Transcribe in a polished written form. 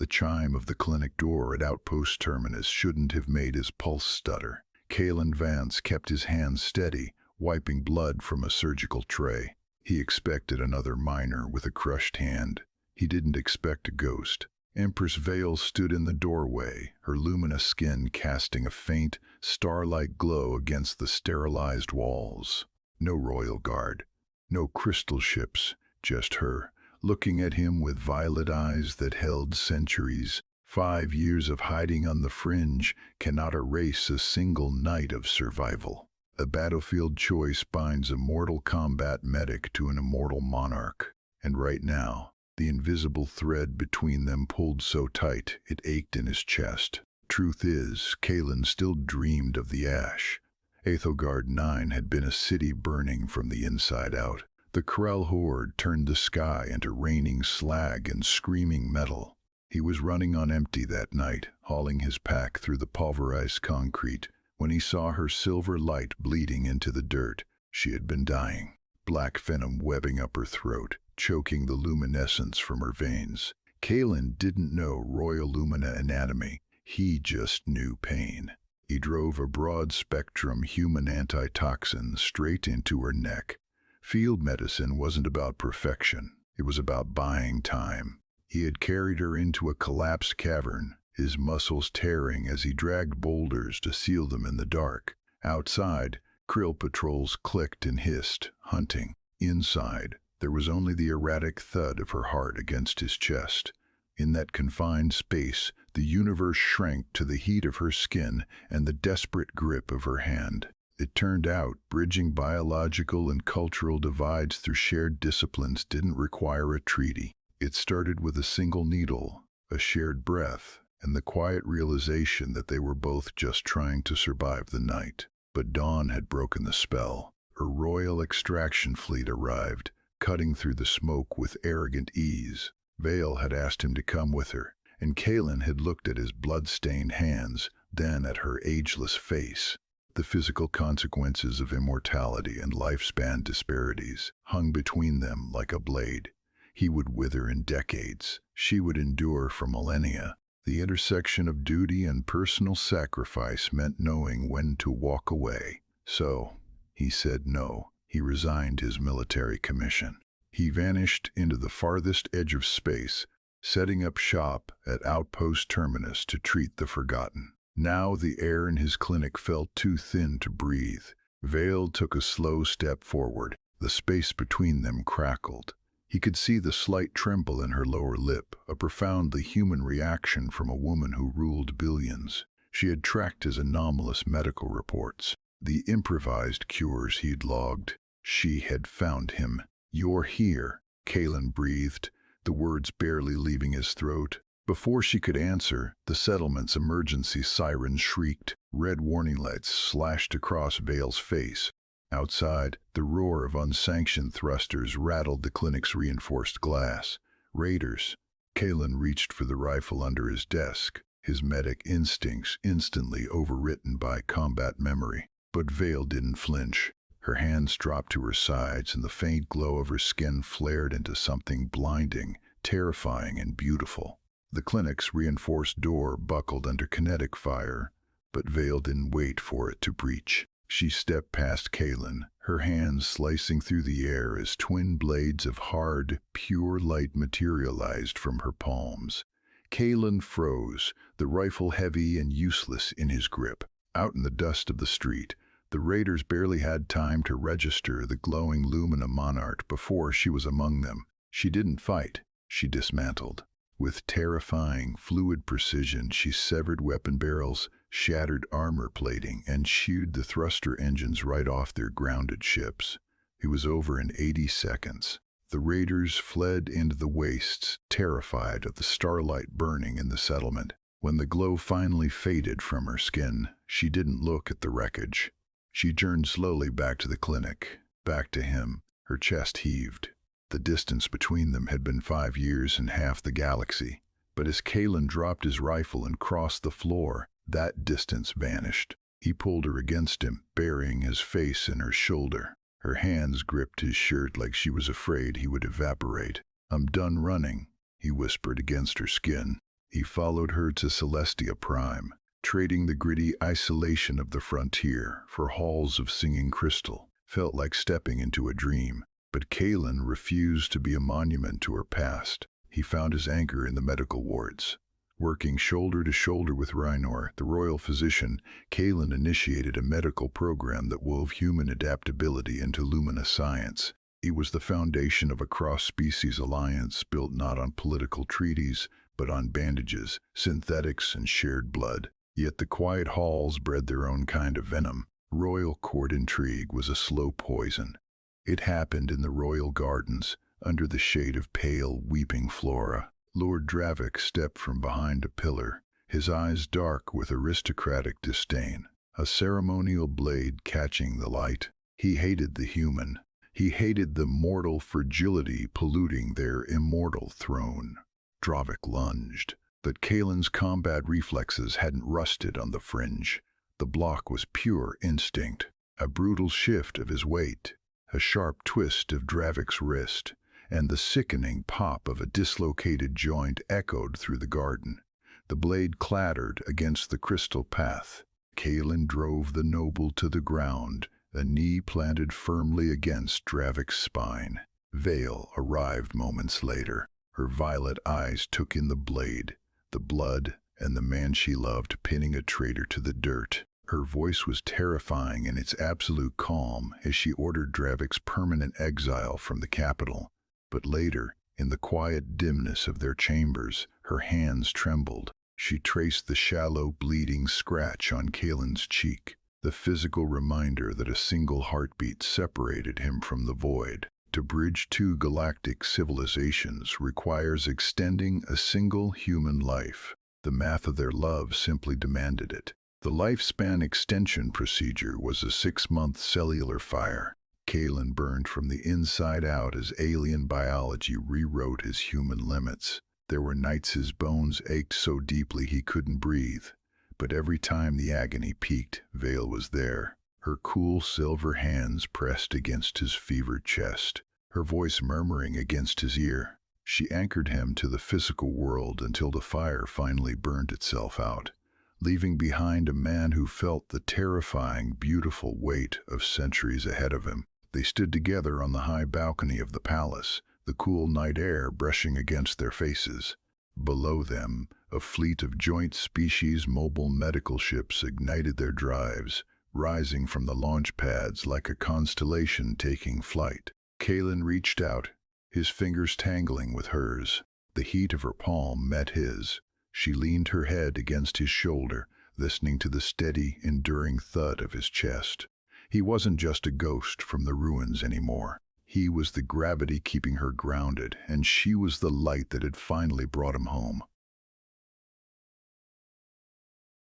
The chime of the clinic door at Outpost Terminus shouldn't have made his pulse stutter. Kalen Vance kept his hands steady, wiping blood from a surgical tray. He expected another miner with a crushed hand. He didn't expect a ghost. Empress Vale stood in the doorway, her luminous skin casting a faint, star-like glow against the sterilized walls. No royal guard, no crystal ships, just her, looking at him with violet eyes that held centuries. 5 years of hiding on the fringe cannot erase a single night of survival. A battlefield choice binds a mortal combat medic to an immortal monarch, and right now, the invisible thread between them pulled so tight it ached in his chest. Truth is, Kalen still dreamed of the ash. Aethelgard 9 had been a city burning from the inside out. The Krell horde turned the sky into raining slag and screaming metal. He was running on empty that night, hauling his pack through the pulverized concrete, when he saw her silver light bleeding into the dirt. She had been dying, black venom webbing up her throat, choking the luminescence from her veins. Kalen didn't know Royal Lumina anatomy. He just knew pain. He drove a broad-spectrum human antitoxin straight into her neck. Field medicine wasn't about perfection. It was about buying time. He had carried her into a collapsed cavern, his muscles tearing as he dragged boulders to seal them in the dark. Outside, krill patrols clicked and hissed, hunting. Inside, there was only the erratic thud of her heart against his chest. In that confined space, the universe shrank to the heat of her skin and the desperate grip of her hand. It turned out, bridging biological and cultural divides through shared disciplines didn't require a treaty. It started with a single needle, a shared breath, and the quiet realization that they were both just trying to survive the night. But dawn had broken the spell. A royal extraction fleet arrived, cutting through the smoke with arrogant ease. Vale had asked him to come with her, and Kalen had looked at his blood-stained hands, then at her ageless face. The physical consequences of immortality and lifespan disparities hung between them like a blade. He would wither in decades. She would endure for millennia. The intersection of duty and personal sacrifice meant knowing when to walk away. So, he said no. He resigned his military commission. He vanished into the farthest edge of space, setting up shop at Outpost Terminus to treat the forgotten. Now the air in his clinic felt too thin to breathe. Vale took a slow step forward. The space between them crackled. He could see the slight tremble in her lower lip, a profoundly human reaction from a woman who ruled billions. She had tracked his anomalous medical reports, the improvised cures he'd logged. She had found him. "You're here," Kalen breathed, the words barely leaving his throat. Before she could answer, the settlement's emergency siren shrieked. Red warning lights slashed across Vale's face. Outside, the roar of unsanctioned thrusters rattled the clinic's reinforced glass. Raiders. Kalen reached for the rifle under his desk, his medic instincts instantly overwritten by combat memory. But Vale didn't flinch. Her hands dropped to her sides, and the faint glow of her skin flared into something blinding, terrifying, and beautiful. The clinic's reinforced door buckled under kinetic fire, but Vale didn't wait for it to breach. She stepped past Kalen, her hands slicing through the air as twin blades of hard, pure light materialized from her palms. Kalen froze, the rifle heavy and useless in his grip. Out in the dust of the street, the raiders barely had time to register the glowing Lumina monarch before she was among them. She didn't fight, she dismantled. With terrifying, fluid precision, she severed weapon barrels, shattered armor plating, and shooed the thruster engines right off their grounded ships. It was over in 80 seconds. The raiders fled into the wastes, terrified of the starlight burning in the settlement. When the glow finally faded from her skin, she didn't look at the wreckage. She turned slowly back to the clinic, back to him. Her chest heaved. The distance between them had been 5 years and half the galaxy. But as Kalen dropped his rifle and crossed the floor, that distance vanished. He pulled her against him, burying his face in her shoulder. Her hands gripped his shirt like she was afraid he would evaporate. "I'm done running," he whispered against her skin. He followed her to Celestia Prime, trading the gritty isolation of the frontier for halls of singing crystal. Felt like stepping into a dream. But Kaelin refused to be a monument to her past. He found his anchor in the medical wards. Working shoulder to shoulder with Rainor, the royal physician, Kaelin initiated a medical program that wove human adaptability into Lumina science. It was the foundation of a cross-species alliance built not on political treaties, but on bandages, synthetics, and shared blood. Yet the quiet halls bred their own kind of venom. Royal court intrigue was a slow poison. It happened in the royal gardens, under the shade of pale, weeping Flora. Lord Dravik stepped from behind a pillar, his eyes dark with aristocratic disdain, a ceremonial blade catching the light. He hated the human. He hated the mortal fragility polluting their immortal throne. Dravik lunged, but Kaelin's combat reflexes hadn't rusted on the fringe. The block was pure instinct, a brutal shift of his weight, a sharp twist of Dravik's wrist, and the sickening pop of a dislocated joint echoed through the garden. The blade clattered against the crystal path. Kaelin drove the noble to the ground, a knee planted firmly against Dravik's spine. Vale arrived moments later. Her violet eyes took in the blade, the blood, and the man she loved pinning a traitor to the dirt. Her voice was terrifying in its absolute calm as she ordered Dravik's permanent exile from the capital. But later, in the quiet dimness of their chambers, her hands trembled. She traced the shallow, bleeding scratch on Kaelin's cheek, the physical reminder that a single heartbeat separated him from the void. To bridge two galactic civilizations requires extending a single human life. The math of their love simply demanded it. The lifespan extension procedure was a 6-month cellular fire. Kaelin burned from the inside out as alien biology rewrote his human limits. There were nights his bones ached so deeply he couldn't breathe. But every time the agony peaked, Vale was there. Her cool silver hands pressed against his fevered chest, her voice murmuring against his ear. She anchored him to the physical world until the fire finally burned itself out, leaving behind a man who felt the terrifying, beautiful weight of centuries ahead of him. They stood together on the high balcony of the palace, the cool night air brushing against their faces. Below them, a fleet of joint species mobile medical ships ignited their drives, rising from the launch pads like a constellation taking flight. Kaelin reached out, his fingers tangling with hers. The heat of her palm met his. She leaned her head against his shoulder, listening to the steady, enduring thud of his chest. He wasn't just a ghost from the ruins anymore. He was the gravity keeping her grounded, and she was the light that had finally brought him home.